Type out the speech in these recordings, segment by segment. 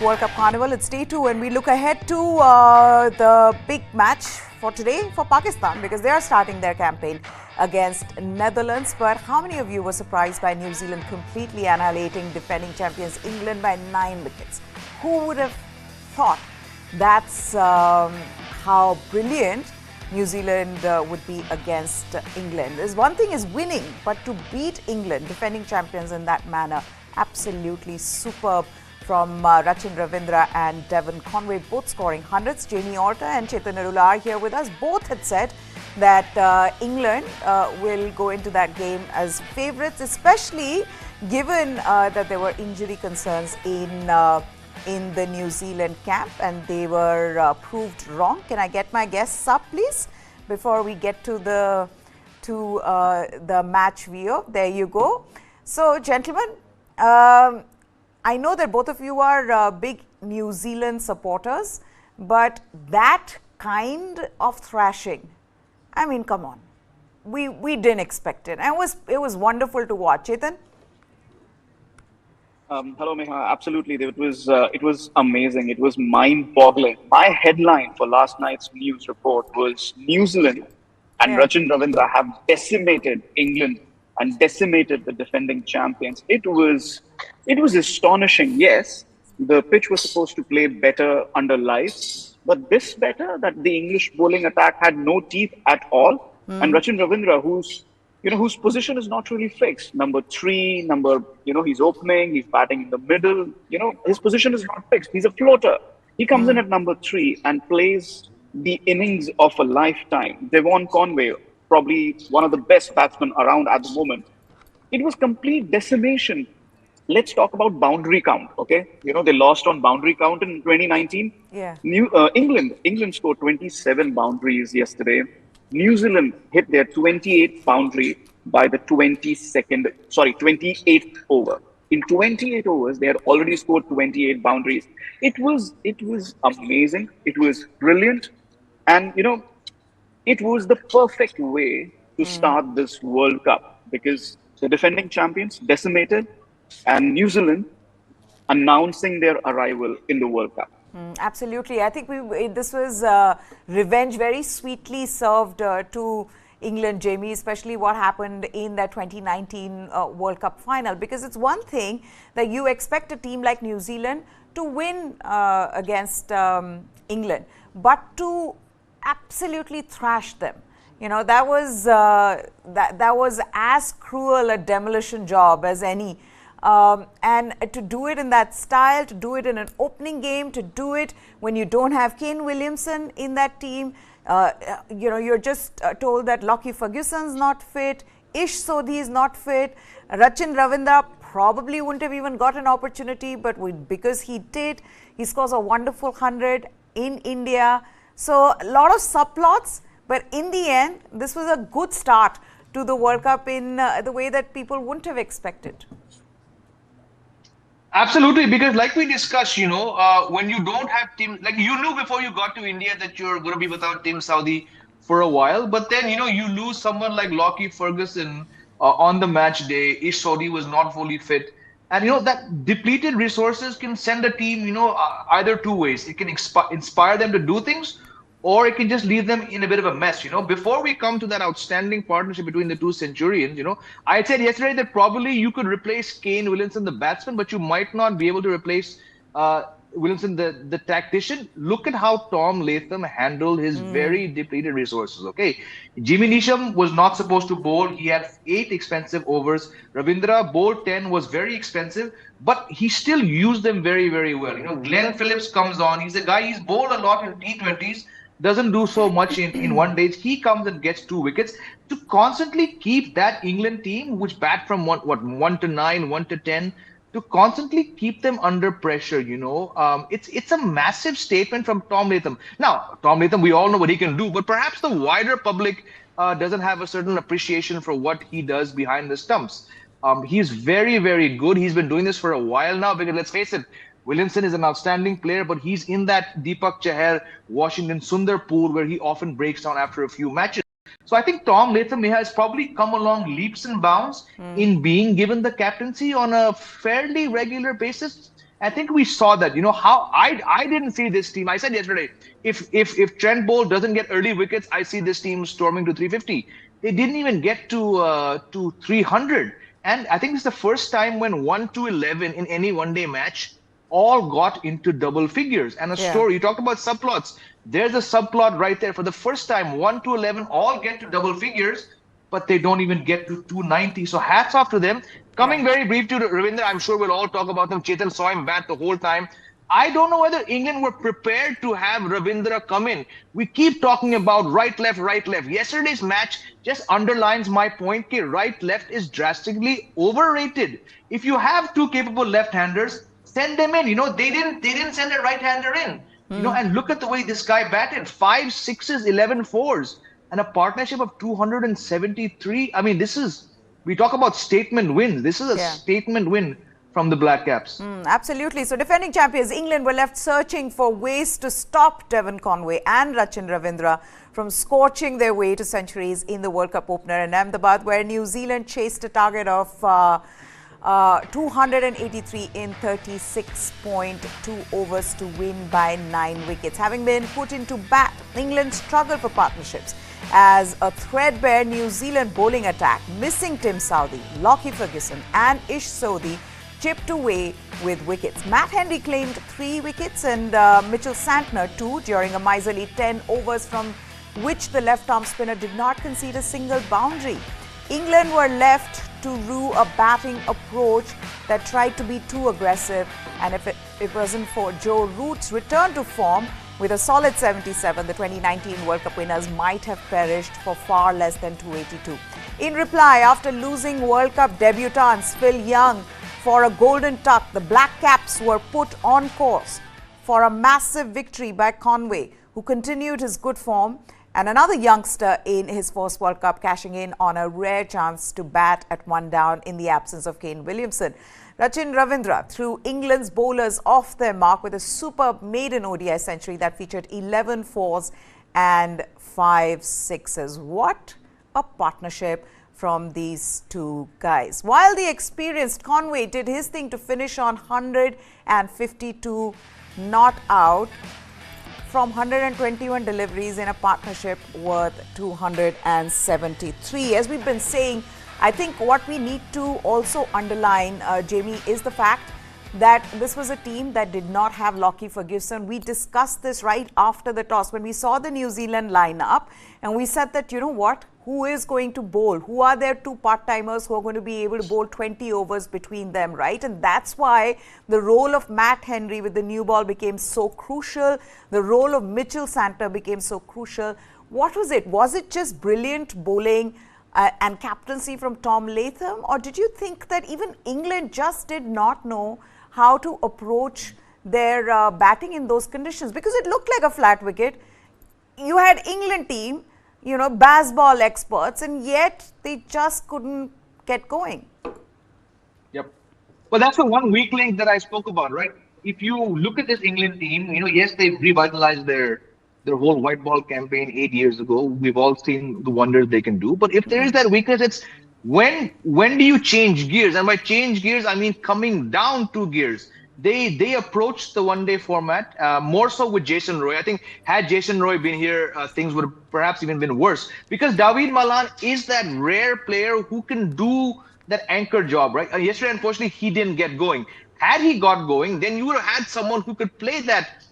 World Cup Carnival. It's day 2 and we look ahead to the big match for today for Pakistan because they are starting their campaign against Netherlands. But how many of you were surprised by New Zealand completely annihilating defending champions England by 9 wickets? Who would have thought that's how brilliant New Zealand would be against England? There's one thing is winning, but to beat England, defending champions in that manner, absolutely superb from Rachin, Ravindra and Devon, Conway, both scoring hundreds. Jamie Orta and Chetan Narula are here with us. Both had said that England will go into that game as favourites, especially given that there were injury concerns in the New Zealand camp, and they were proved wrong. Can I get my guests up, please, before we get to the match view? There you go. So, gentlemen, I know that both of you are big New Zealand supporters, but that kind of thrashing, I mean, come on, we didn't expect it, and it was wonderful to watch. Chetan? Hello, Meha. Absolutely, it was amazing. It was mind-boggling. My headline for last night's news report was New Zealand and Rachin Ravindra have decimated England and decimated the defending champions. It was astonishing. Yes, the pitch was supposed to play better under lights, but this better that the English bowling attack had no teeth at all. And Rachin Ravindra, whose position is not really fixed. Number 3, he's opening, he's batting in the middle. His position is not fixed. He's a floater. He comes in at number 3 and plays the innings of a lifetime. Devon, Conway, probably one of the best batsmen around at the moment. It was complete decimation. Let's talk about boundary count, okay? They lost on boundary count in 2019. Yeah. England scored 27 boundaries yesterday. New Zealand hit their 28th boundary by the 28th over. In 28 overs, they had already scored 28 boundaries. It was amazing. It was brilliant. And, it was the perfect way to start this World Cup because the defending champions decimated and New Zealand announcing their arrival in the World Cup. Absolutely. I think this was revenge very sweetly served to England, Jamie, especially what happened in that 2019 World Cup final. Because it's one thing that you expect a team like New Zealand to win against England, but to absolutely thrash them. That was as cruel a demolition job as any. And to do it in that style, to do it in an opening game, to do it when you don't have Kane Williamson in that team, you're just told that Lockie Ferguson's not fit, Ish Sodhi is not fit, Rachin Ravindra probably wouldn't have even got an opportunity, but because he did, he scores a wonderful 100 in India. So a lot of subplots, but in the end, this was a good start to the World Cup in the way that people wouldn't have expected. Absolutely, because like we discussed, when you don't have team, like you knew before you got to India that you're going to be without Team Saudi for a while, but then, you lose someone like Lockie Ferguson on the match day. Ish Sodhi was not fully fit. And, that depleted resources can send a team, either two ways. It can inspire them to do things, or it can just leave them in a bit of a mess. Before we come to that outstanding partnership between the two centurions, I said yesterday that probably you could replace Kane Williamson, the batsman, but you might not be able to replace Williamson, the tactician. Look at how Tom Latham handled his very depleted resources, okay? Jimmy Neesham was not supposed to bowl. He had 8 expensive overs. Ravindra bowled 10, was very expensive, but he still used them very, very well. Glenn Phillips comes on. He's a guy, he's bowled a lot in T20s. Doesn't do so much in one day. He comes and gets 2 wickets to constantly keep that England team, which bat from 1 to 9, 1 to 10, to constantly keep them under pressure. It's a massive statement from Tom Latham. Now, Tom Latham, we all know what he can do, but perhaps the wider public doesn't have a certain appreciation for what he does behind the stumps. He's very, very good. He's been doing this for a while now, because let's face it, Williamson is an outstanding player, but he's in that Deepak Chahar, Washington Sundar pool where he often breaks down after a few matches. So I think Tom Latham has probably come along leaps and bounds in being given the captaincy on a fairly regular basis. I think we saw that. You know how I didn't see this team. I said yesterday, if Trent Bolt doesn't get early wickets, I see this team storming to 350. They didn't even get to 300, and I think it's the first time when 1 to 11 in any one-day match all got into double figures. And a story, you talked about subplots. There's a subplot right there. For the first time, 1 to 11 all get to double figures, but they don't even get to 290. So hats off to them. Coming very brief to Ravindra, I'm sure we'll all talk about them. Chetan saw him bat the whole time. I don't know whether England were prepared to have Ravindra come in. We keep talking about right, left, right, left. Yesterday's match just underlines my point that right, left is drastically overrated. If you have two capable left-handers, send them in. You know, they didn't send a right-hander in. You know, and look at the way this guy batted. 5 sixes, 11 fours, and a partnership of 273. I mean, we talk about statement wins. This is a statement win from the Black Caps. Absolutely. So defending champions England were left searching for ways to stop Devon, Conway and Rachin Ravindra from scorching their way to centuries in the World Cup opener in Ahmedabad, where New Zealand chased a target of 283 in 36.2 overs to win by 9 wickets. Having been put into bat, England struggled for partnerships as a threadbare New Zealand bowling attack, missing Tim Southee, Lockie Ferguson and Ish Sodhi, chipped away with wickets. Matt Henry claimed 3 wickets and Mitchell Santner 2 during a miserly 10 overs, from which the left-arm spinner did not concede a single boundary. England were left to rue a batting approach that tried to be too aggressive, and if it wasn't for Joe Root's return to form with a solid 77, the 2019 World Cup winners might have perished for far less than 282. In reply, after losing World Cup debutants Phil Young for a golden tuck, the Black Caps were put on course for a massive victory by Conway, who continued his good form, and another youngster in his first World Cup, cashing in on a rare chance to bat at 1 down in the absence of Kane Williamson. Rachin Ravindra threw England's bowlers off their mark with a superb maiden ODI century that featured 11 fours and 5 sixes. What a partnership from these two guys. While the experienced Conway did his thing to finish on 152 not out from 121 deliveries in a partnership worth 273. As we've been saying, I think what we need to also underline, Jamie, is the fact that this was a team that did not have Lockie Ferguson. We discussed this right after the toss when we saw the New Zealand lineup, and we said that, you know what, who is going to bowl? Who are their 2 part-timers who are going to be able to bowl 20 overs between them, right? And that's why the role of Matt Henry with the new ball became so crucial. The role of Mitchell Santner became so crucial. What was it? Was it just brilliant bowling and captaincy from Tom Latham? Or did you think that even England just did not know how to approach their batting in those conditions? Because it looked like a flat wicket. You had England team, you know, baseball experts, and yet they just couldn't get going. Yep. Well, that's the one weak link that I spoke about, right? If you look at this England team, you know, yes, they've revitalized their whole white ball campaign 8 years ago. We've all seen the wonders they can do. But if there is that weakness, it's when do you change gears? And by change gears, I mean coming down 2 gears. They approached the one-day format more so with Jason Roy. I think had Jason Roy been here, things would have perhaps even been worse, because David Malan is that rare player who can do that anchor job, right? Yesterday, unfortunately, he didn't get going. Had he got going, then you would have had someone who could play that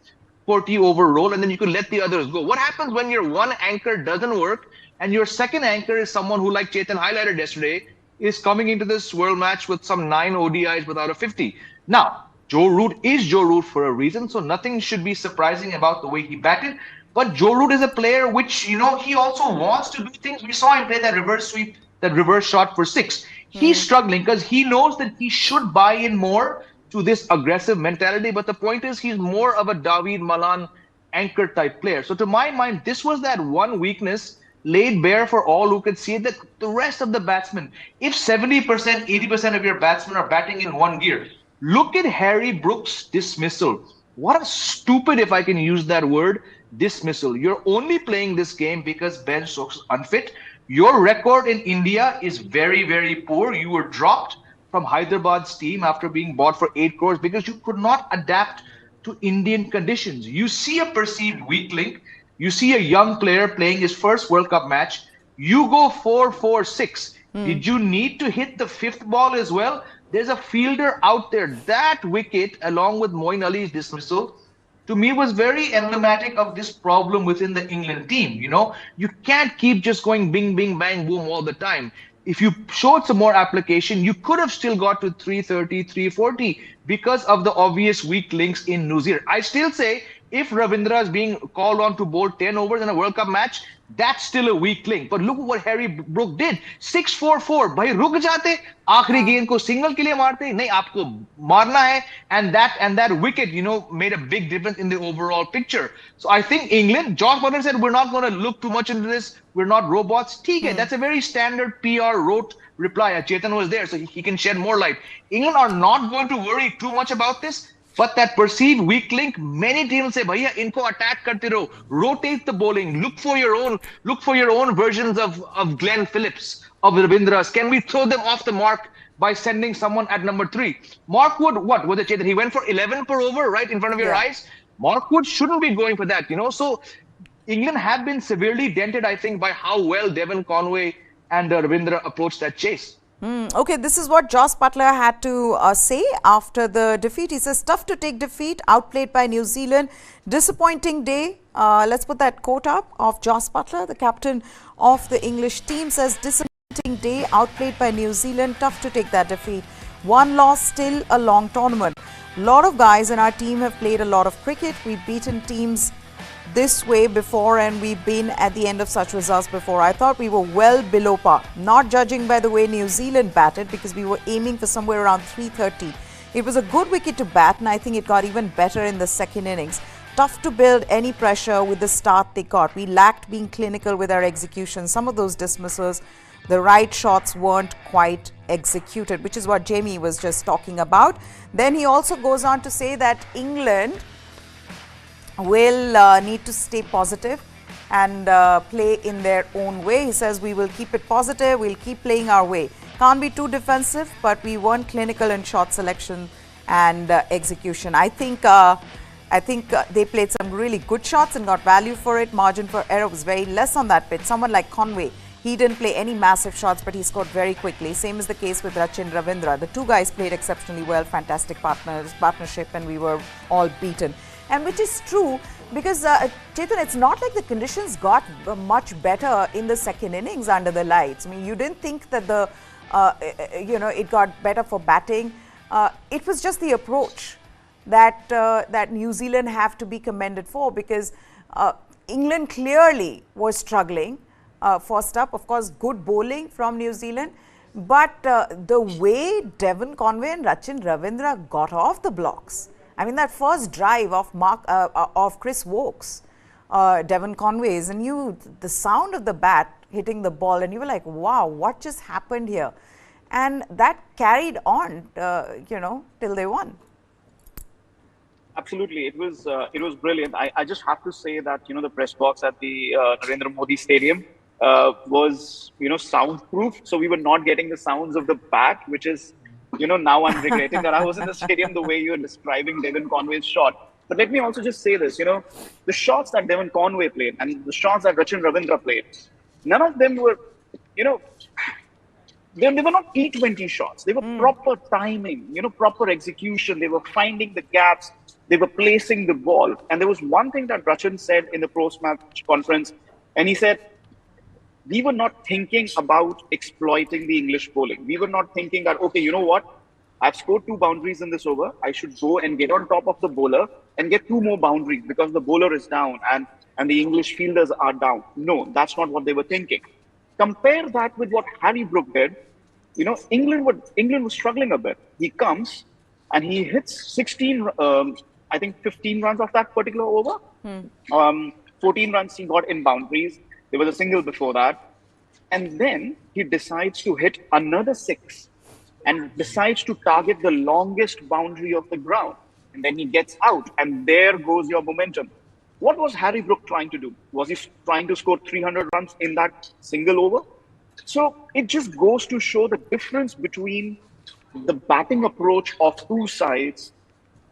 40 over role, and then you could let the others go. What happens when your one anchor doesn't work and your second anchor is someone who, like Chetan highlighted yesterday, is coming into this world match with some 9 ODIs without a 50? Now, Joe Root is Joe Root for a reason, so nothing should be surprising about the way he batted. But Joe Root is a player which, you know, he also wants to do things. We saw him play that reverse sweep, that reverse shot for 6. He's struggling because he knows that he should buy in more to this aggressive mentality. But the point is, he's more of a David Malan anchor type player. So to my mind, this was that one weakness laid bare for all who could see it, that the rest of the batsmen, if 70%, 80% of your batsmen are batting in one gear, look at Harry Brooks' dismissal. What a stupid, if I can use that word, dismissal. You're only playing this game because Ben Stokes is unfit. Your record in India is very, very poor. You were dropped from Hyderabad's team after being bought for 8 crores because you could not adapt to Indian conditions. You see a perceived weak link, you see a young player playing his first World Cup match, you go 4-4-6. Did you need to hit the fifth ball as well? There's a fielder out there. That wicket, along with Moeen Ali's dismissal, to me was very emblematic of this problem within the England team. You can't keep just going bing, bing, bang, boom all the time. If you showed some more application, you could have still got to 330, 340 because of the obvious weak links in New Zealand. I still say if Ravindra is being called on to bowl 10 overs in a World Cup match, that's still a weak link. But look what Harry Brook did. 6-4-4. भाई रुक जाते, आखिरी गेंद को single के लिए मारते, नहीं आपको मारना है, and that wicket, made a big difference in the overall picture. So I think England, Josh Butler said, we're not going to look too much into this. We're not robots. ठीक है, that's a very standard PR rote reply. Chetan was there, so he can shed more light. England are not going to worry too much about this. But that perceived weak link, many teams say, "Bhaiya, inko attack karte raho, rotate the bowling, look for your own versions of Glenn Phillips, of Ravindras. Can we throw them off the mark by sending someone at number 3? Mark Wood, what was it, Chetan? He went for 11 per over, right in front of your eyes. Mark Wood shouldn't be going for that, So England have been severely dented, I think, by how well Devon, Conway, and Ravindra approached that chase. Okay, this is what Joss Butler had to say after the defeat. He says, tough to take defeat, outplayed by New Zealand. Disappointing day. Let's put that quote up of Joss Butler, the captain of the English team, says, disappointing day, outplayed by New Zealand. Tough to take that defeat. One loss, still a long tournament. A lot of guys in our team have played a lot of cricket. We've beaten teams this way before and we've been at the end of such results before. I thought we were well below par, not judging by the way New Zealand batted because we were aiming for somewhere around 330. It was a good wicket to bat and I think it got even better in the second innings. Tough to build any pressure with the start they got. We lacked being clinical with our execution. Some of those dismissals, the right shots weren't quite executed, which is what Jamie was just talking about. Then he also goes on to say that England will need to stay positive and play in their own way. He says we will keep it positive, we'll keep playing our way. Can't be too defensive, but we weren't clinical in shot selection and execution. I think they played some really good shots and got value for it. Margin for error was very less on that pitch. Someone like Conway, he didn't play any massive shots, but he scored very quickly. Same is the case with Rachin, Ravindra. The two guys played exceptionally well, fantastic partnership, and we were all beaten. And which is true because, Chetan, it's not like the conditions got much better in the second innings under the lights. I mean, you didn't think that it got better for batting. It was just the approach that New Zealand have to be commended for because England clearly was struggling. First up, of course, good bowling from New Zealand. But the way Devon, Conway and Rachin Ravindra got off the blocks, I mean, that first drive of Chris Wokes, Devon Conway's, and the sound of the bat hitting the ball, and you were like, wow, what just happened here? And that carried on, till they won. Absolutely, it was brilliant. I just have to say that the press box at the Narendra Modi Stadium was soundproof, so we were not getting the sounds of the bat, which is. Now I'm regretting that I was in the stadium the way you're describing Devon Conway's shot. But let me also just say this, the shots that Devon Conway played and the shots that Rachin Ravindra played, none of them were, they were not T20 shots. They were proper timing, proper execution. They were finding the gaps. They were placing the ball. And there was one thing that Rachin said in the post-match conference, and he said, we were not thinking about exploiting the English bowling. We were not thinking that, okay, you know what? I've scored 2 boundaries in this over. I should go and get on top of the bowler and get 2 more boundaries because the bowler is down and the English fielders are down. No, that's not what they were thinking. Compare that with what Harry Brook did. England was struggling a bit. He comes and he hits 15 runs off that particular over. 14 runs he got in boundaries. There was a single before that. And then he decides to hit another 6 and decides to target the longest boundary of the ground. And then he gets out and there goes your momentum. What was Harry Brook trying to do? Was he trying to score 300 runs in that single over? So it just goes to show the difference between the batting approach of two sides,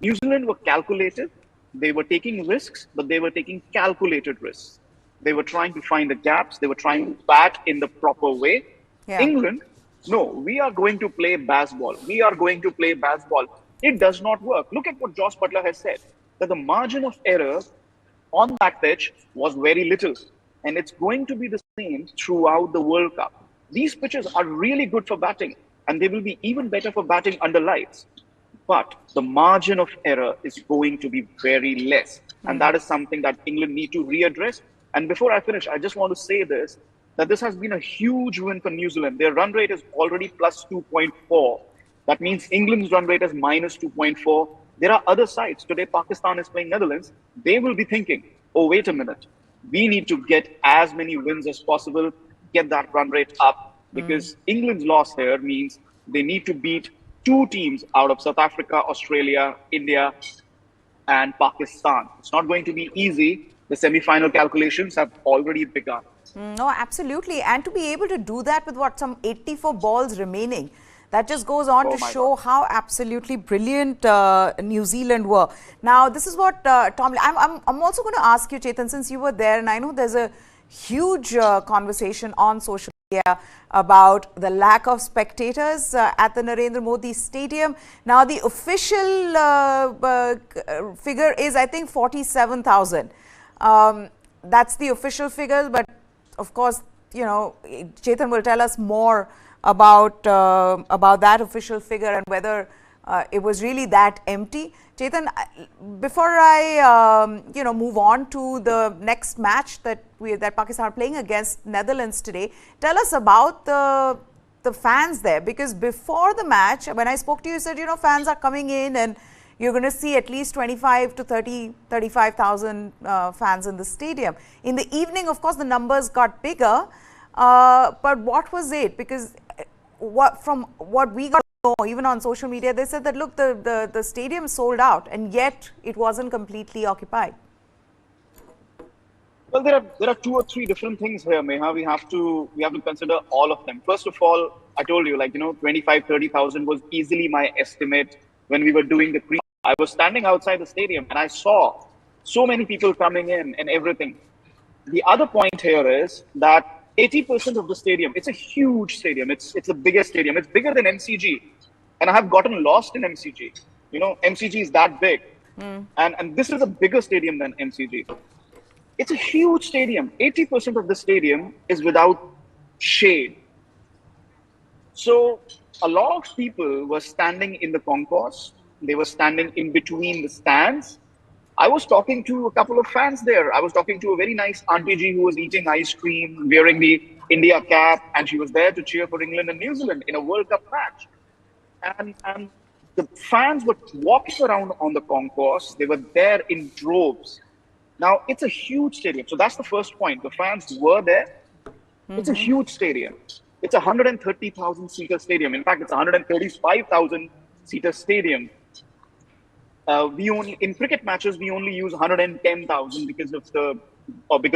New Zealand were calculated. They were taking risks, but they were taking calculated risks. They were trying to find the gaps. They were trying to bat in the proper way. Yeah. England, no, we are going to play baseball. We are going to play baseball. It does not work. Look at what Josh Butler has said, that the margin of error on that pitch was very little. And it's going to be the same throughout the World Cup. These pitches are really good for batting, and they will be even better for batting under lights. But the margin of error is going to be very less. And that is something that England need to readdress. And before I finish, I just want to say this, that this has been a huge win for New Zealand. Their run rate is already plus 2.4. That means England's run rate is minus 2.4. There are other sides. Today, Pakistan is playing Netherlands. They will be thinking, oh, wait a minute. We need to get as many wins as possible, get that run rate up, because England's loss here means they need to beat two teams out of South Africa, Australia, India, and Pakistan. It's not going to be easy. The semi-final calculations have already begun. No, absolutely. And to be able to do that with what, some 84 balls remaining, that just goes on to show how absolutely brilliant New Zealand were. Now, this is what Tom, I'm also going to ask you, Chetan, since you were there, and I know there's a huge conversation on social media about the lack of spectators at the Narendra Modi Stadium. Now, the official figure is, I think, 47,000. That's the official figure, but of course, you know, Chetan will tell us more about that official figure and whether it was really that empty. Chetan, before I move on to the next match that Pakistan are playing against Netherlands today, tell us about the fans there, because before the match, when I spoke to you, you said, you know, fans are coming in and you're going to see at least 25 to 35,000 fans in the stadium. In the evening, of course, the numbers got bigger. But what was it? Because from what we got to know, even on social media, they said that, look, the stadium sold out, and yet it wasn't completely occupied. Well, there are two or three different things here, Meha. We have to consider all of them. First of all, I told you, 25-30,000 was easily my estimate when we were doing the pre. I was standing outside the stadium and I saw so many people coming in and everything. The other point here is that 80% of the stadium, it's a huge stadium. It's the biggest stadium. It's bigger than MCG. And I have gotten lost in MCG. You know, MCG is that big. And this is a bigger stadium than MCG. It's a huge stadium. 80% of the stadium is without shade. So a lot of people were standing in the concourse. They were standing in between the stands. I was talking to a couple of fans there. I was talking to a very nice auntie G who was eating ice cream, wearing the India cap, and she was there to cheer for England and New Zealand in a World Cup match. And the fans were walking around on the concourse. They were there in droves. Now, it's a huge stadium. So that's the first point. The fans were there. It's a huge stadium. It's a 130,000 seater stadium. In fact, it's a 135,000 seater stadium. In cricket matches we only use 110,000 because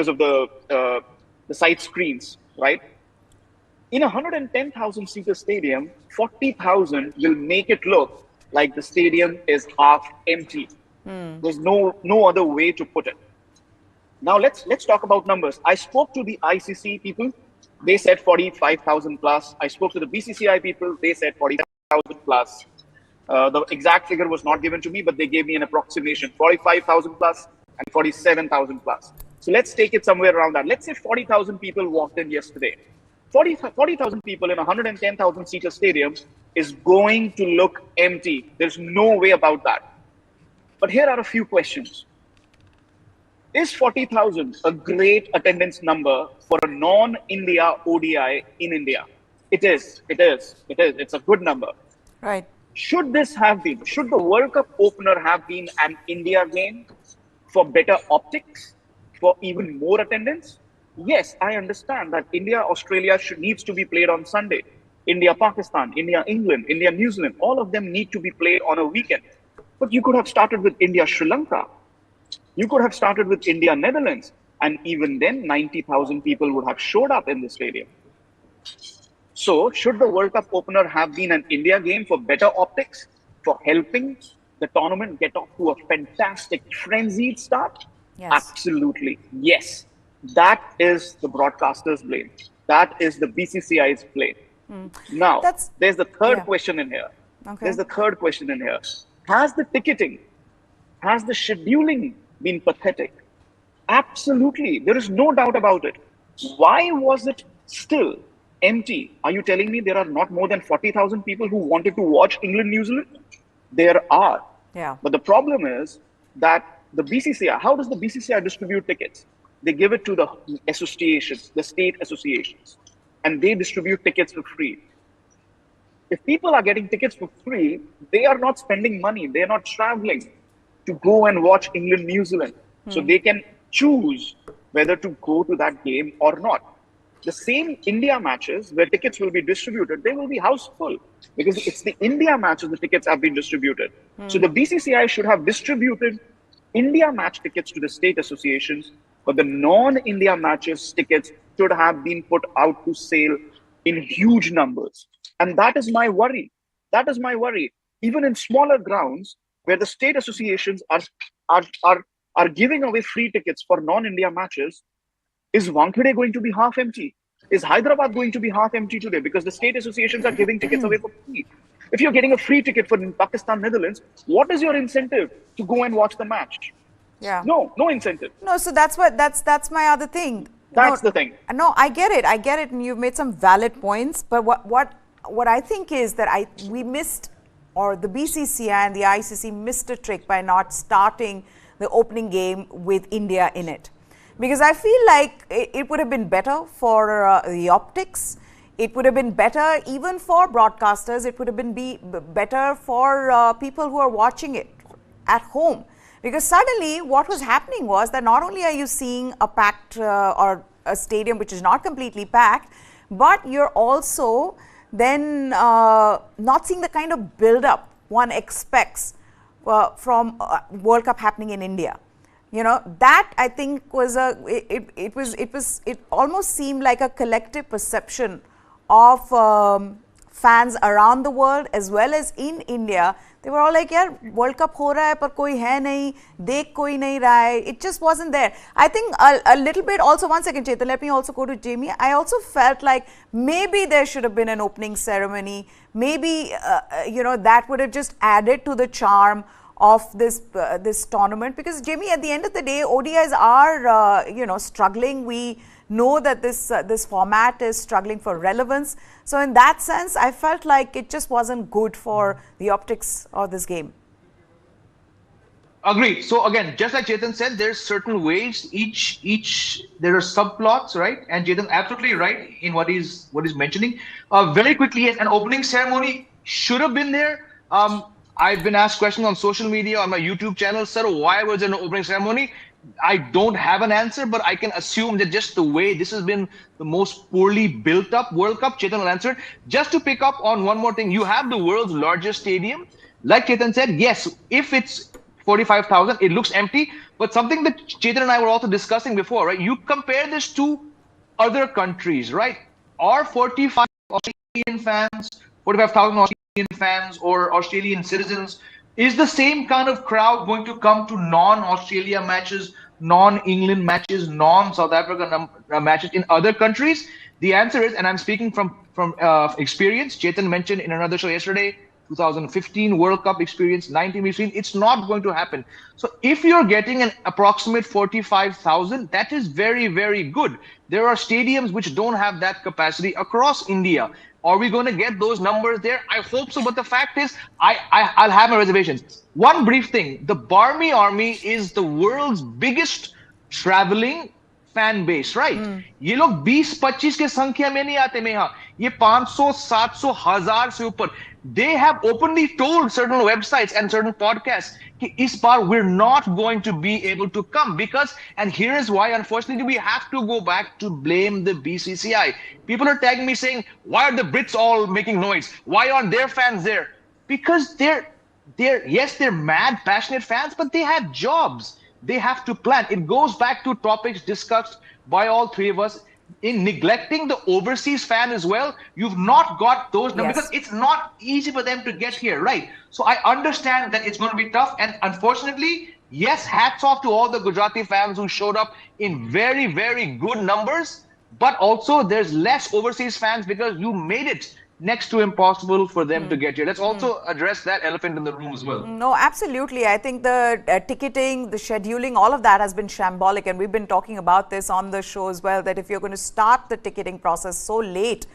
of the side screens, right? In a 110,000 seater stadium, 40,000 will make it look like the stadium is half empty. There's no other way to put it. Now let's talk about numbers. I spoke to the ICC people. They said 45,000 plus. I spoke to the BCCI people. They said 40,000 plus. The exact figure was not given to me, but they gave me an approximation, 45,000 plus and 47,000 plus. So let's take it somewhere around that. Let's say 40,000 people walked in yesterday. 40,000 people in a 110,000 seater stadium is going to look empty. There's no way about that. But here are a few questions. Is 40,000 a great attendance number for a non-India ODI in India? It is. It's a good number. Right. Should the World Cup opener have been an India game for better optics, for even more attendance? Yes, I understand that India-Australia needs to be played on Sunday. India-Pakistan, India-England, India-New Zealand, all of them need to be played on a weekend. But you could have started with India-Sri Lanka. You could have started with India-Netherlands. And even then, 90,000 people would have showed up in the stadium. So, should the World Cup opener have been an India game for better optics, for helping the tournament get off to a fantastic frenzied start? Yes. Absolutely. Yes. That is the broadcaster's blame. That is the BCCI's blame. Now, That's, there's the third yeah. question in here. Okay. There's the third question in here. Has the ticketing, has the scheduling been pathetic? Absolutely. There is no doubt about it. Why was it still empty? Are you telling me there are not more than 40,000 people who wanted to watch England, New Zealand? There are. Yeah. But the problem is that the BCCI, how does the BCCI distribute tickets? They give it to the associations, the state associations, and they distribute tickets for free. If people are getting tickets for free, they are not spending money. They are not traveling to go and watch England, New Zealand. So they can choose whether to go to that game or not. The same India matches where tickets will be distributed, they will be house full because it's the India matches the tickets have been distributed. So the BCCI should have distributed India match tickets to the state associations, but the non-India matches tickets should have been put out to sale in huge numbers. And that is my worry. That is my worry. Even in smaller grounds where the state associations are giving away free tickets for non-India matches, is Wankhede going to be half empty? Is Hyderabad going to be half empty today because the state associations are giving tickets away for free? If you're getting a free ticket for Pakistan, Netherlands, what is your incentive to go and watch the match? Yeah. No incentive. No, so that's my other thing. That's the thing. No, I get it, and you've made some valid points. But what I think is that we missed, or the BCCI and the ICC missed a trick by not starting the opening game with India in it, because I feel like it would have been better for the optics. It would have been better even for broadcasters. It would have been better for people who are watching it at home. Because suddenly what was happening was that not only are you seeing a packed or a stadium which is not completely packed, but you're also then not seeing the kind of build-up one expects from World Cup happening in India. You know, that I think was it almost seemed like a collective perception of fans around the world as well as in India. They were all like, "Yaar, World Cup ho raha hai, par koi hai nahi, dekh koi nahi raha hai." It just wasn't there. I think a little bit also, one second, Chetan, let me also go to Jamie. I also felt like maybe there should have been an opening ceremony. Maybe, that would have just added to the charm of this tournament, because Jamie, at the end of the day, ODIs are struggling. We know that this format is struggling for relevance. So in that sense, I felt like it just wasn't good for the optics of this game. Agreed. So again, just like Chetan said, there's certain ways each there are subplots, right? And Chetan absolutely right in what he's mentioning. Very quickly, yes, an opening ceremony should have been there. I've been asked questions on social media, on my YouTube channel, sir, why was there no opening ceremony? I don't have an answer, but I can assume that just the way this has been the most poorly built up World Cup, Chetan will answer it. Just to pick up on one more thing, you have the world's largest stadium. Like Chetan said, yes, if it's 45,000, it looks empty. But something that Chetan and I were also discussing before, right? You compare this to other countries, right? Are 45 Australian fans, 45,000 Australian fans or Australian citizens, is the same kind of crowd going to come to non-Australia matches, non-England matches, non-South Africa matches in other countries? The answer is, and I'm speaking from experience, Chetan mentioned in another show yesterday, 2015 World Cup experience, 19 we've seen, it's not going to happen. So if you're getting an approximate 45,000, that is very, very good. There are stadiums which don't have that capacity across India. Are we going to get those numbers there? I hope so, but the fact is, I'll have my reservations. One brief thing, the Barmy Army is the world's biggest traveling fan base, right? ये लोग 20-25 के संख्या में नहीं आते में यहाँ, ये 500, 700, 1000 से ऊपर. They have openly told certain websites and certain podcasts कि इस बार we're not going to be able to come because, and here is why, unfortunately, we have to go back to blame the BCCI. People are tagging me saying, why are the Brits all making noise? Why aren't their fans there? Because yes, they're mad, passionate fans, but they have jobs. They have to plan. It goes back to topics discussed by all three of us. in neglecting the overseas fan as well, you've not got those numbers because it's not easy for them to get here, right? So I understand that it's going to be tough, and unfortunately, yes, hats off to all the Gujarati fans who showed up in very, very good numbers, but also there's less overseas fans because you made it next to impossible for them to get here. Let's also address that elephant in the room as well. No, absolutely. I think the ticketing, the scheduling, all of that has been shambolic. And we've been talking about this on the show as well, that if you're going to start the ticketing process so late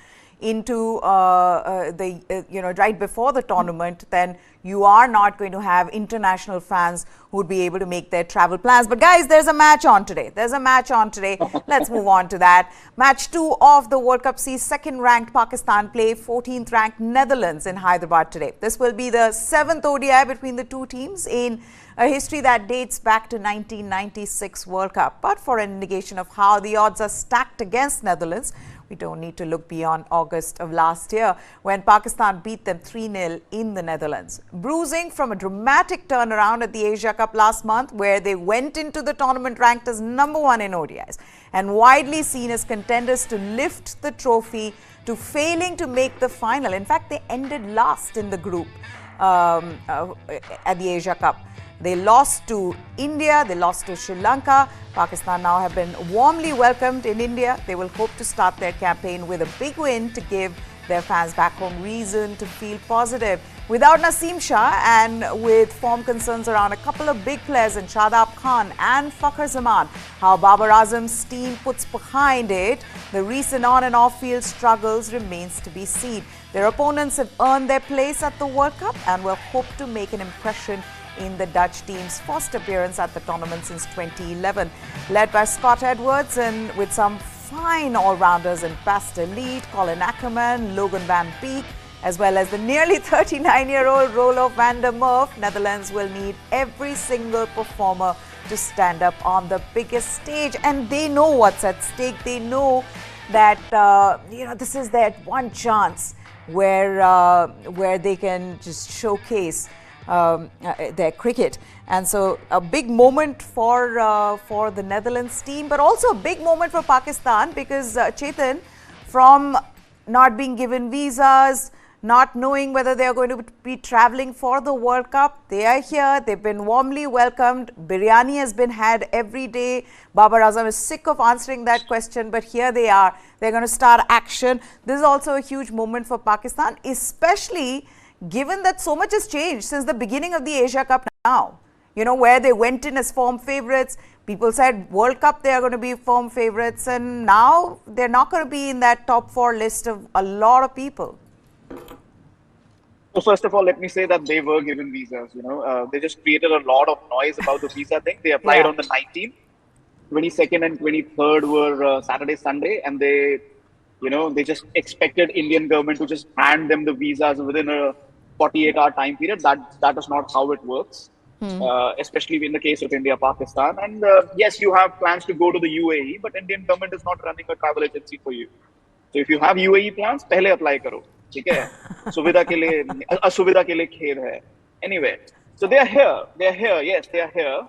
into right before the tournament, then you are not going to have international fans who would be able to make their travel plans. But guys, there's a match on today. Let's move on to that. Match 2 of the World Cup sees second-ranked Pakistan play 14th-ranked Netherlands in Hyderabad today. This will be the 7th ODI between the two teams in a history that dates back to 1996 World Cup. But for an indication of how the odds are stacked against Netherlands, we don't need to look beyond August of last year when Pakistan beat them 3-0 in the Netherlands. Bruising from a dramatic turnaround at the Asia Cup last month, where they went into the tournament ranked as number 1 in ODIs and widely seen as contenders to lift the trophy, to failing to make the final. In fact, they ended last in the group at the Asia Cup. They lost to India, they lost to Sri Lanka. Pakistan now have been warmly welcomed in India. They will hope to start their campaign with a big win to give their fans back home reason to feel positive. Without Naseem Shah and with form concerns around a couple of big players in Shadab Khan and Fakhar Zaman, how Babar Azam's team puts behind it, the recent on and off field struggles remains to be seen. Their opponents have earned their place at the World Cup and will hope to make an impression in the Dutch team's first appearance at the tournament since 2011. Led by Scott Edwards and with some fine all-rounders in Pastor Lead, Colin Ackerman, Logan Van Beek, as well as the nearly 39-year-old Rolo van der Murf, Netherlands will need every single performer to stand up on the biggest stage. And they know what's at stake. They know that this is their one chance where they can just showcase their cricket. And so a big moment for the Netherlands team, but also a big moment for Pakistan because Chetan, from not being given visas, not knowing whether they are going to be traveling for the World Cup, they are here. They've been warmly welcomed. Biryani has been had every day. Babar Azam is sick of answering that question, but here they are. They're going to start action. This is also a huge moment for Pakistan, especially given that so much has changed since the beginning of the Asia Cup now. Where they went in as form favourites, people said World Cup they are going to be form favourites, and now they're not going to be in that top 4 list of a lot of people. So first of all, let me say that they were given visas. They just created a lot of noise about the visa thing. They applied on the 19th, 22nd and 23rd were Saturday, Sunday, and they just expected Indian government to just hand them the visas within a 48-hour time period. That is not how it works, especially in the case of India, Pakistan. And yes, you have plans to go to the UAE, but Indian government is not running a travel agency for you. So if you have UAE plans, पहले apply करो, ठीक है? सुविधा के लिए, असुविधा के लिए खेद है. Anyway, so they are here. Yes, they are here.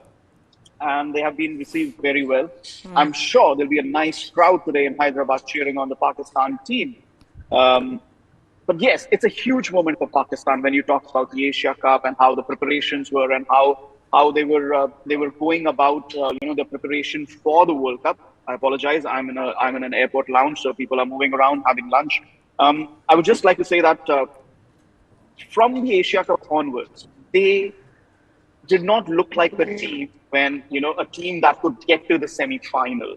And they have been received very well. I'm sure there'll be a nice crowd today in Hyderabad cheering on the Pakistan team. But yes, it's a huge moment for Pakistan when you talk about the Asia Cup and how the preparations were and how they were going about the preparation for the World Cup. I apologize. I'm in an airport lounge, so people are moving around having lunch. I would just like to say that from the Asia Cup onwards, they did not look like the team when, a team that could get to the semi-final.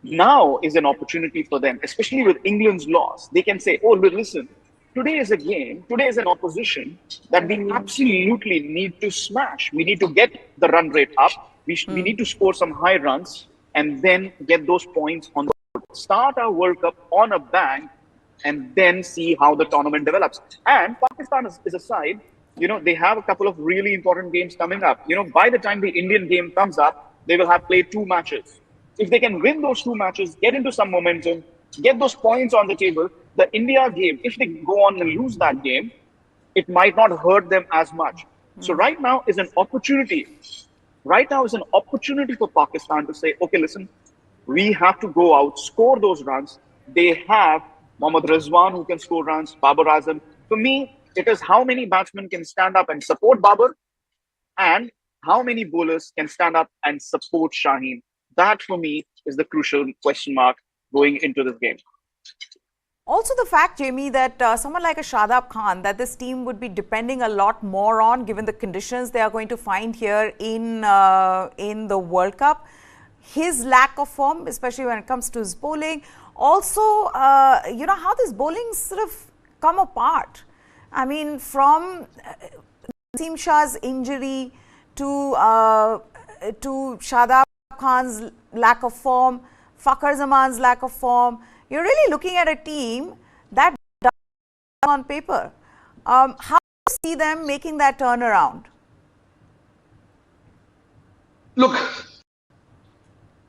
Now is an opportunity for them, especially with England's loss. They can say, oh, listen, today is a game, today is an opposition that we absolutely need to smash. We need to get the run rate up. We need to score some high runs and then get those points on the board. Start our World Cup on a bang and then see how the tournament develops. And Pakistan is a side, they have a couple of really important games coming up. By the time the Indian game comes up, they will have played 2 matches. If they can win those 2 matches, get into some momentum, get those points on the table, the India game, if they go on and lose that game, it might not hurt them as much. So right now is an opportunity. Right now is an opportunity for Pakistan to say, okay, listen, We have to go out, score those runs. They have Mohammad Rizwan who can score runs, Babar Azam. For me, it is how many batsmen can stand up and support Babar and how many bowlers can stand up and support Shaheen. That for me is the crucial question mark going into this game. Also, the fact, Jamie, that someone like a Shadab Khan, that this team would be depending a lot more on, given the conditions they are going to find here in the World Cup. His lack of form, especially when it comes to his bowling. Also, how this bowling sort of come apart. I mean, from Naseem Shah's injury to Shadab Khan's lack of form, Fakhar Zaman's lack of form. You're really looking at a team that does on paper. How do you see them making that turnaround? Look,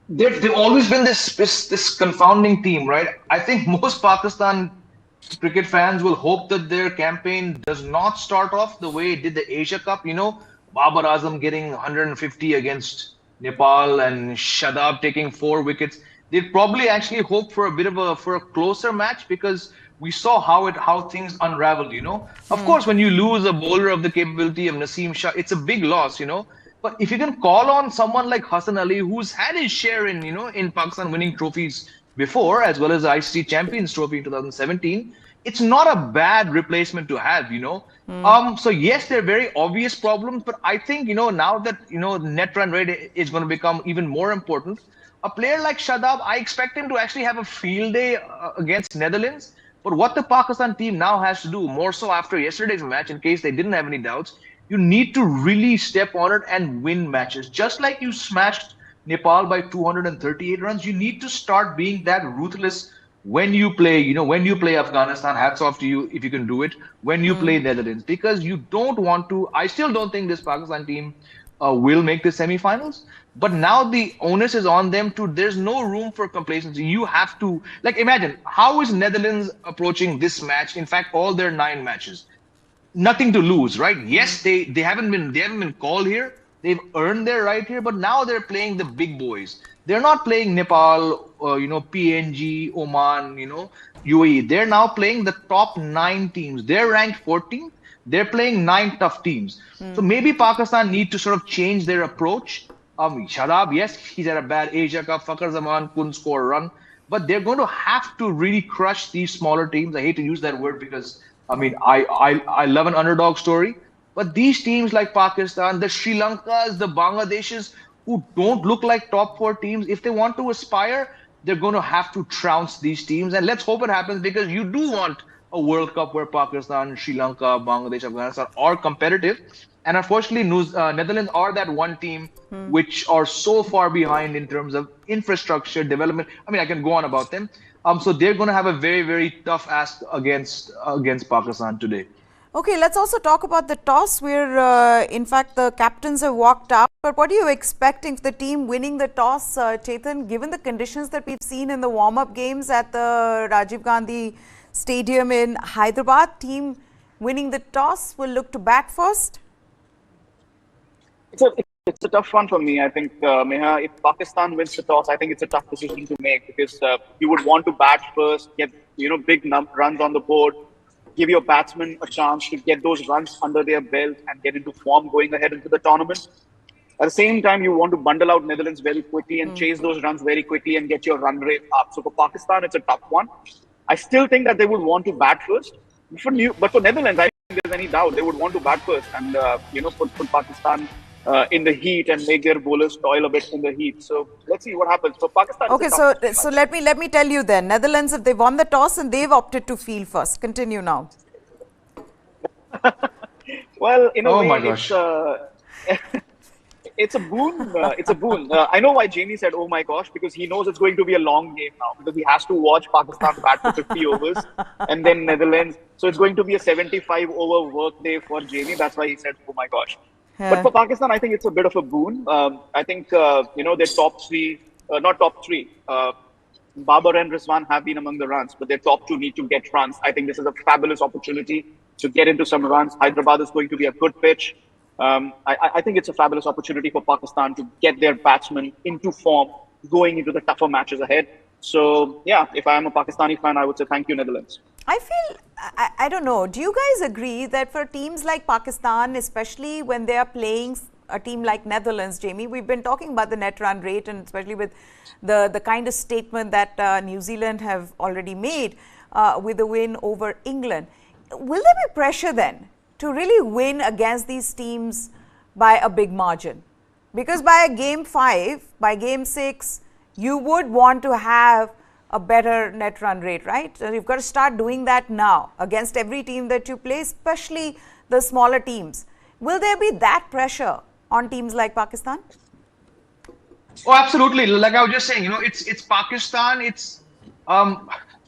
they've always been this confounding team, right? I think most Pakistan cricket fans will hope that their campaign does not start off the way it did the Asia Cup. Babar Azam getting 150 against Nepal and Shadab taking 4 wickets. They'd probably actually hope for a closer match because we saw how things unraveled. Of course, when you lose a bowler of the capability of Naseem Shah, it's a big loss. But if you can call on someone like Hassan Ali, who's had his share in Pakistan winning trophies before, as well as the ICC Champions Trophy in 2017, it's not a bad replacement to have. So yes, there are very obvious problems, but I think now that net run rate is going to become even more important. A player like Shadab, I expect him to actually have a field day against Netherlands. But what the Pakistan team now has to do, more so after yesterday's match, in case they didn't have any doubts, you need to really step on it and win matches. Just like you smashed Nepal by 238 runs, you need to start being that ruthless when you play, when you play Afghanistan. Hats off to you if you can do it. When you play Netherlands, because you don't want to. I still don't think this Pakistan team will make the semifinals. But now the onus is on them there's no room for complacency. You have to, imagine, how is Netherlands approaching this match? In fact, all their 9 matches. Nothing to lose, right? Yes, they haven't been called here. They've earned their right here, but now they're playing the big boys. They're not playing Nepal, PNG, Oman, UAE. They're now playing the top 9 teams. They're ranked 14th. They're playing 9 tough teams. So maybe Pakistan need to sort of change their approach. Shadab, yes, he's had a bad Asia Cup. Fakhar Zaman couldn't score a run. But they're going to have to really crush these smaller teams. I hate to use that word because, I love an underdog story. But these teams like Pakistan, the Sri Lankas, the Bangladeshis, who don't look like top 4 teams, if they want to aspire, they're going to have to trounce these teams. And let's hope it happens, because you do want a World Cup where Pakistan, Sri Lanka, Bangladesh, Afghanistan are competitive. And unfortunately, Netherlands are that one team which are so far behind in terms of infrastructure development. I can go on about them. So they're going to have a very, very tough ask against Pakistan today. Okay, let's also talk about the toss where, in fact, the captains have walked out. But what are you expecting for the team winning the toss, Chetan, given the conditions that we've seen in the warm-up games at the Rajiv Gandhi Stadium in Hyderabad? Team winning the toss will look to bat first? It's a tough one for me. I think, Meha, if Pakistan wins the toss, I think it's a tough decision to make, because you would want to bat first, get big runs on the board, give your batsmen a chance to get those runs under their belt and get into form going ahead into the tournament. At the same time, you want to bundle out Netherlands very quickly and chase those runs very quickly and get your run rate up. So for Pakistan, it's a tough one. I still think that they would want to bat first. But for Netherlands, I don't think there's any doubt they would want to bat first and put Pakistan in the heat and make their bowlers toil a bit in the heat. So let's see what happens for Pakistan. Okay, so let me tell you then, Netherlands, if they won the toss and they've opted to field first. Continue now. Well, in a way, my gosh. It's a boon. It's a boon. I know why Jamie said, "Oh my gosh," because he knows it's going to be a long game now, because he has to watch Pakistan bat for 50 overs and then Netherlands. So it's going to be a 75-over work day for Jamie. That's why he said, "Oh my gosh." But for Pakistan, I think it's a bit of a boon. I think, their top 3, not top 3, Babar and Rizwan have been among the runs, but their top 2 need to get runs. I think this is a fabulous opportunity to get into some runs. Hyderabad is going to be a good pitch. I think it's a fabulous opportunity for Pakistan to get their batsmen into form going into the tougher matches ahead. So, yeah, if I am a Pakistani fan, I would say thank you, Netherlands. I feel, I don't know, do you guys agree that for teams like Pakistan, especially when they are playing a team like Netherlands, Jamie, we've been talking about the net run rate, and especially with the kind of statement that New Zealand have already made with the win over England. Will there be pressure then to really win against these teams by a big margin? Because by game 5, by game 6, you would want to have a better net run rate, right? So you've got to start doing that now against every team that you play, especially the smaller teams. Will there be that pressure on teams like Pakistan? Oh, absolutely. Like I was just saying, it's Pakistan. It's a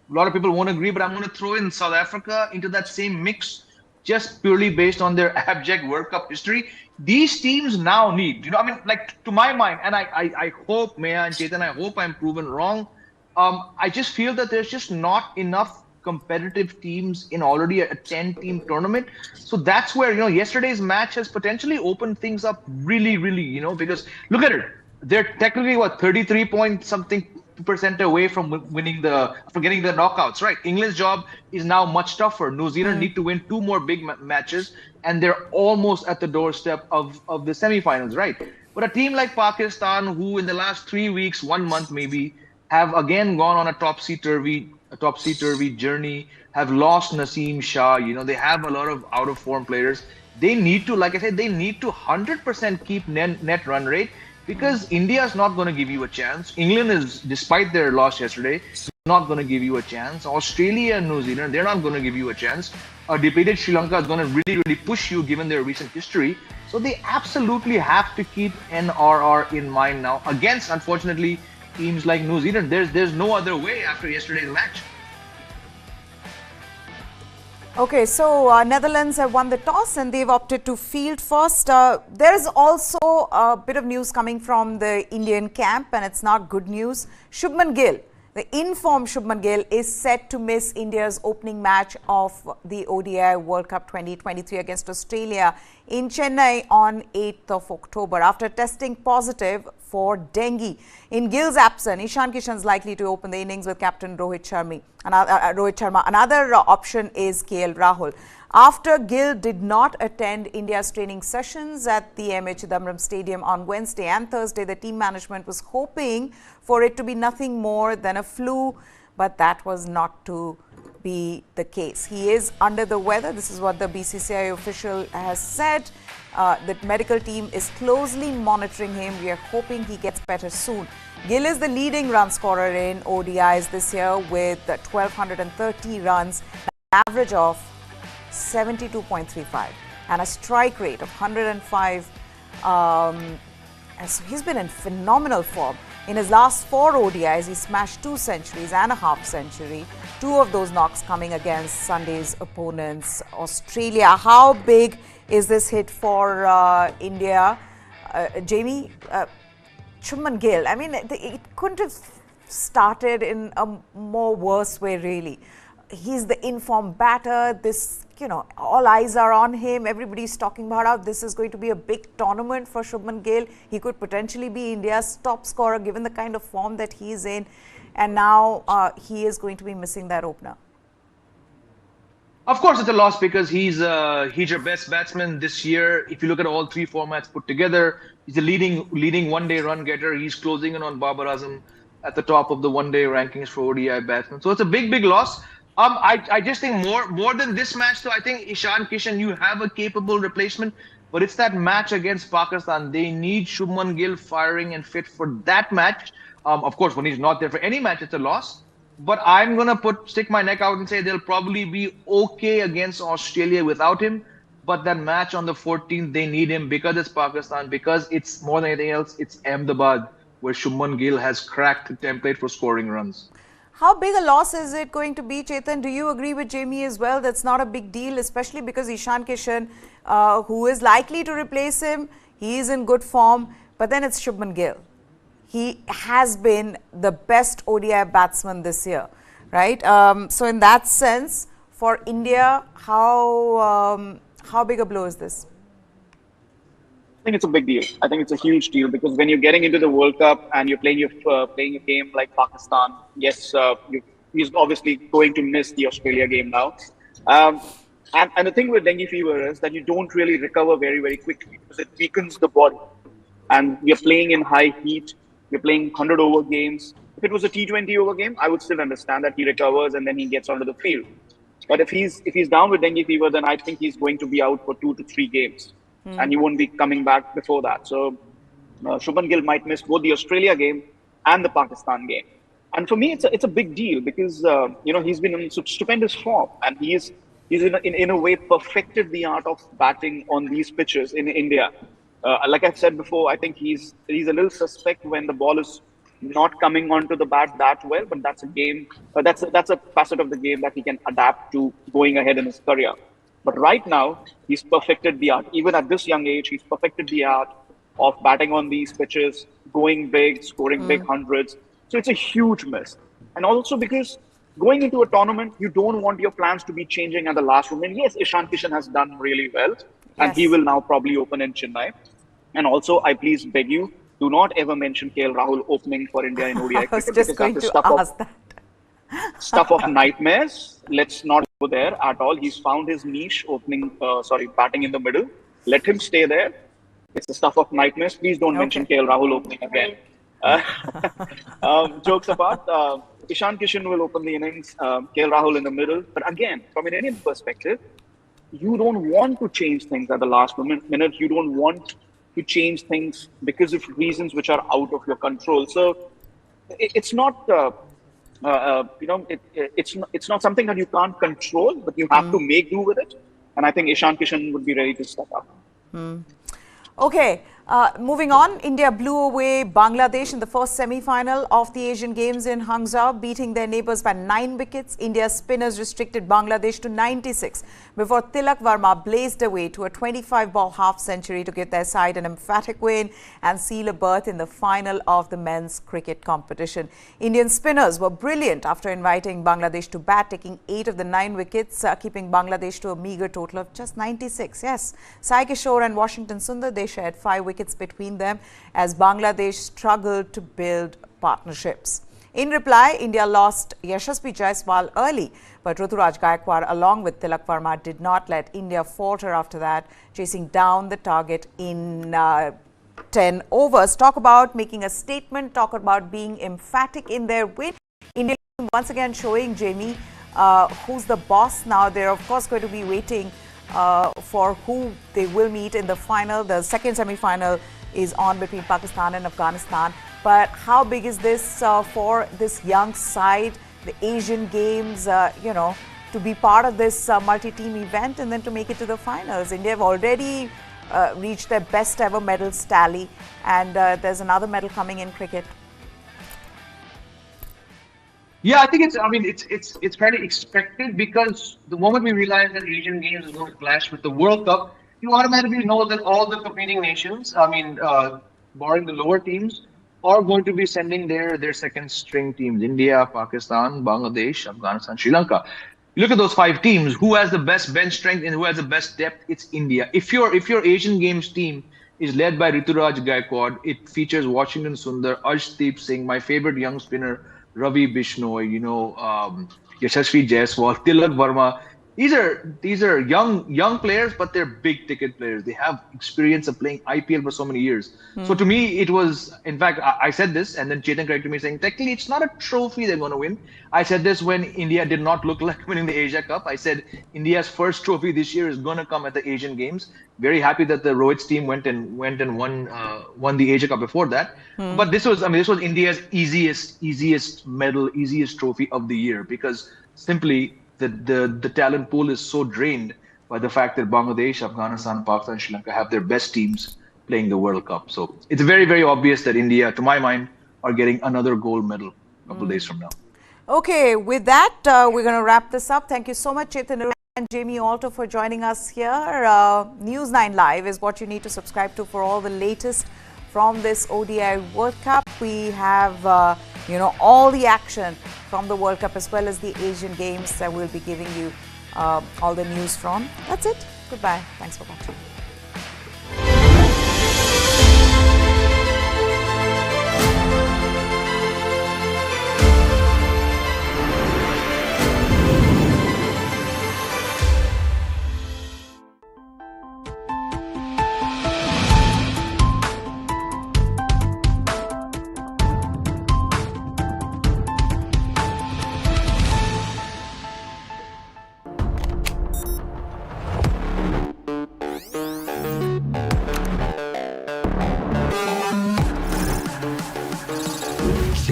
lot of people won't agree, but I'm going to throw in South Africa into that same mix, just purely based on their abject World Cup history. These teams now need, like to my mind, and I hope, Maya and Chetan, I hope I'm proven wrong. I just feel that there's just not enough competitive teams in already a 10-team tournament. So that's where, yesterday's match has potentially opened things up really, really, because look at it. They're technically, 33 point something % away from getting the knockouts, right? England's job is now much tougher. New Zealand need to win 2 more big matches, and they're almost at the doorstep of the semifinals, right? But a team like Pakistan, who in the last 3 weeks, 1 month maybe, have again gone on a topsy-turvy journey, have lost Naseem Shah. They have a lot of out-of-form players. They need to, like I said, they need to 100% keep net run rate, because India is not going to give you a chance. England is, despite their loss yesterday, not going to give you a chance. Australia and New Zealand, they're not going to give you a chance. A depleted Sri Lanka is going to really, really push you given their recent history. So they absolutely have to keep NRR in mind now against, unfortunately, teams like New Zealand. There's no other way after yesterday's match. Okay, so Netherlands have won the toss and they've opted to field first. There is also a bit of news coming from the Indian camp, and it's not good news. Shubman Gill, the informed Shubman Gill, is set to miss India's opening match of the ODI World Cup 2023 against Australia in Chennai on 8th of October after testing positive for dengue. In Gill's absence, Ishan Kishan is likely to open the innings with captain Rohit Sharma. Another option is KL Rahul. After Gill did not attend India's training sessions at the MH Chidambaram Stadium on Wednesday and Thursday, the team management was hoping for it to be nothing more than a flu, but that was not to be the case. He is under the weather. This is what the BCCI official has said. The medical team is closely monitoring him. We are hoping he gets better soon. Gill is the leading run scorer in ODIs this year with 1,230 runs, an average of 72.35 and a strike rate of 105. And so he's been in phenomenal form. In his last 4 ODIs, he smashed 2 centuries and a half century. 2 of those knocks coming against Sunday's opponents, Australia. How big is this hit for India? Jamie, Shubman Gill, I mean, it couldn't have started in a more worse way, really. He's the informed batter. This, all eyes are on him. Everybody's talking about how this is going to be a big tournament for Shubman Gill. He could potentially be India's top scorer given the kind of form that he's in. And now he is going to be missing that opener. Of course, it's a loss because he's your best batsman this year. If you look at all 3 formats put together, he's the leading one-day run getter. He's closing in on Babar Azam at the top of the one-day rankings for ODI batsmen. So it's a big, big loss. I just think more than this match, though, I think Ishan Kishan, you have a capable replacement, but it's that match against Pakistan. They need Shubman Gill firing and fit for that match. Of course, when he's not there for any match, it's a loss. But I'm going to stick my neck out and say they'll probably be okay against Australia without him. But that match on the 14th, they need him because it's Pakistan, because it's more than anything else, it's Ahmedabad, where Shubman Gill has cracked the template for scoring runs. How big a loss is it going to be, Chetan? Do you agree with Jamie as well? That's not a big deal, especially because Ishan Kishan, who is likely to replace him, he is in good form. But then it's Shubman Gill. He has been the best ODI batsman this year, right? So in that sense, for India, how big a blow is this? think it's a big deal. I think it's a huge deal because when you're getting into the World Cup and you're playing a game like Pakistan, yes, he's obviously going to miss the Australia game now. Um, and the thing with dengue fever is that you don't really recover very, very quickly because it weakens the body. And we are playing in high heat. We're playing 100 over games. If it was a T20 over game, I would still understand that he recovers and then he gets onto the field. But if he's down with dengue fever, then I think he's going to be out for 2 to 3 games, and he won't be coming back before that. So Shubman Gill might miss both the Australia game and the Pakistan game. And for me, it's a big deal because he's been in stupendous form, and he's in a way perfected the art of batting on these pitches in India. Like I've said before, I think he's a little suspect when the ball is not coming onto the bat that well, but that's a game. That's a facet of the game that he can adapt to going ahead in his career. But right now, he's perfected the art. Even at this young age, he's perfected the art of batting on these pitches, going big, scoring big hundreds. So it's a huge miss. And also because going into a tournament, you don't want your plans to be changing at the last moment. Yes, Ishan Kishan has done really well, and he will now probably open in Chennai. And also, I please beg you, do not ever mention KL Rahul opening for India in ODI cricket. I was just going to ask that. Stuff of nightmares. Let's not go there at all. He's found his niche batting in the middle. Let him stay there. It's the stuff of nightmares. Please don't mention KL Rahul opening again. Jokes apart, Ishan Kishan will open the innings, KL Rahul in the middle. But again, from an Indian perspective, you don't want to change things at the last minute. You don't want to change things because of reasons which are out of your control. So it's not, it's not something that you can't control, but you have to make do with it. And I think Ishan Kishan would be ready to step up. Okay, moving on, India blew away Bangladesh in the first semi-final of the Asian Games in Hangzhou, beating their neighbours by 9 wickets. India's spinners restricted Bangladesh to 96 before Tilak Varma blazed away to a 25-ball half-century to give their side an emphatic win and seal a berth in the final of the men's cricket competition. Indian spinners were brilliant after inviting Bangladesh to bat, taking 8 of the 9 wickets, keeping Bangladesh to a meagre total of just 96. Yes, Sai Kishore and Washington Sundar, they shared 5 wickets between them as Bangladesh struggled to build partnerships. In reply, India lost Yashasvi Jaiswal early, but Ruturaj Gaikwad along with Tilak Varma did not let India falter after that, chasing down the target in 10 overs. Talk about making a statement, talk about being emphatic in their win. India once again showing, Jamie, who's the boss now. They're of course going to be waiting for who they will meet in the final. The second semi-final is on between Pakistan and Afghanistan. But how big is this for this young side, the Asian Games, to be part of this multi-team event and then to make it to the finals? India have already reached their best ever medals tally, and there's another medal coming in cricket. Yeah, I think it's fairly expected because the moment we realize that Asian Games is going to clash with the World Cup, you automatically know that all the competing nations, barring the lower teams, are going to be sending their second string teams: India, Pakistan, Bangladesh, Afghanistan, Sri Lanka. You look at those 5 teams, who has the best bench strength and who has the best depth? It's India. If your Asian Games team is led by Ruturaj Gaikwad, it features Washington Sundar, Arshdeep Singh, my favorite young spinner, Ravi Bishnoi, Yashasvi Jaiswal, Tilak Varma. These are young players, but they're big ticket players. They have experience of playing IPL for so many years. So to me, it was, in fact, I said this, and then Chetan corrected me saying, technically, it's not a trophy they're going to win. I said this when India did not look like winning the Asia Cup. I said India's first trophy this year is going to come at the Asian Games. Very happy that the Rohit's team went and won the Asia Cup before that. But this was India's easiest medal, easiest trophy of the year, because simply the talent pool is so drained by the fact that Bangladesh, Afghanistan, Pakistan, Sri Lanka have their best teams playing the World Cup. So it's very, very obvious that India, to my mind, are getting another gold medal a couple days from now. Okay, with that, we're going to wrap this up. Thank you so much, Chetan and Jamie Alto, for joining us here. News9 Live is what you need to subscribe to for all the latest from this ODI World Cup. We have, all the action from the World Cup as well as the Asian Games that we'll be giving you all the news from. That's it. Goodbye. Thanks for watching.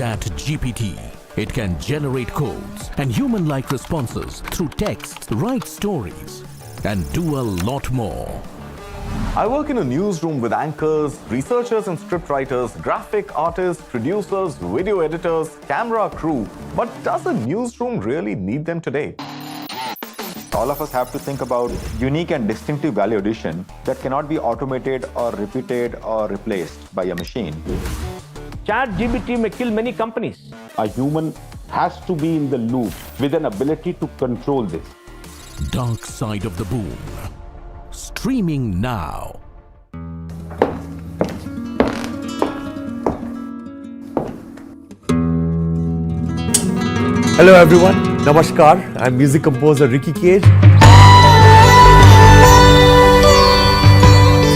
ChatGPT. It can generate codes and human-like responses through text, write stories, and do a lot more. I work in a newsroom with anchors, researchers and scriptwriters, graphic artists, producers, video editors, camera crew. But does a newsroom really need them today? All of us have to think about unique and distinctive value addition that cannot be automated or repeated or replaced by a machine. ChatGPT may kill many companies. A human has to be in the loop with an ability to control this. Dark Side of the Boom. Streaming now. Hello everyone, Namaskar. I'm music composer Ricky Cage.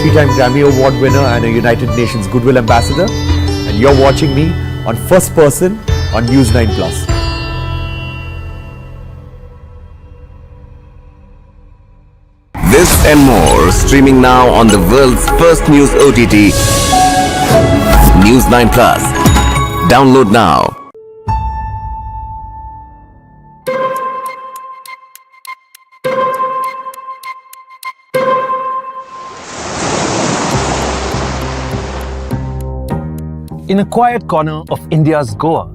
3-time Grammy Award winner and a United Nations Goodwill Ambassador. And you're watching me on First Person on News9 Plus. This and more streaming now on the world's first news OTT, News9 Plus. Download now. In a quiet corner of India's Goa,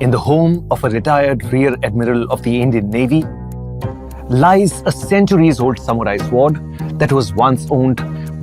in the home of a retired Rear Admiral of the Indian Navy, lies a centuries-old samurai sword that was once owned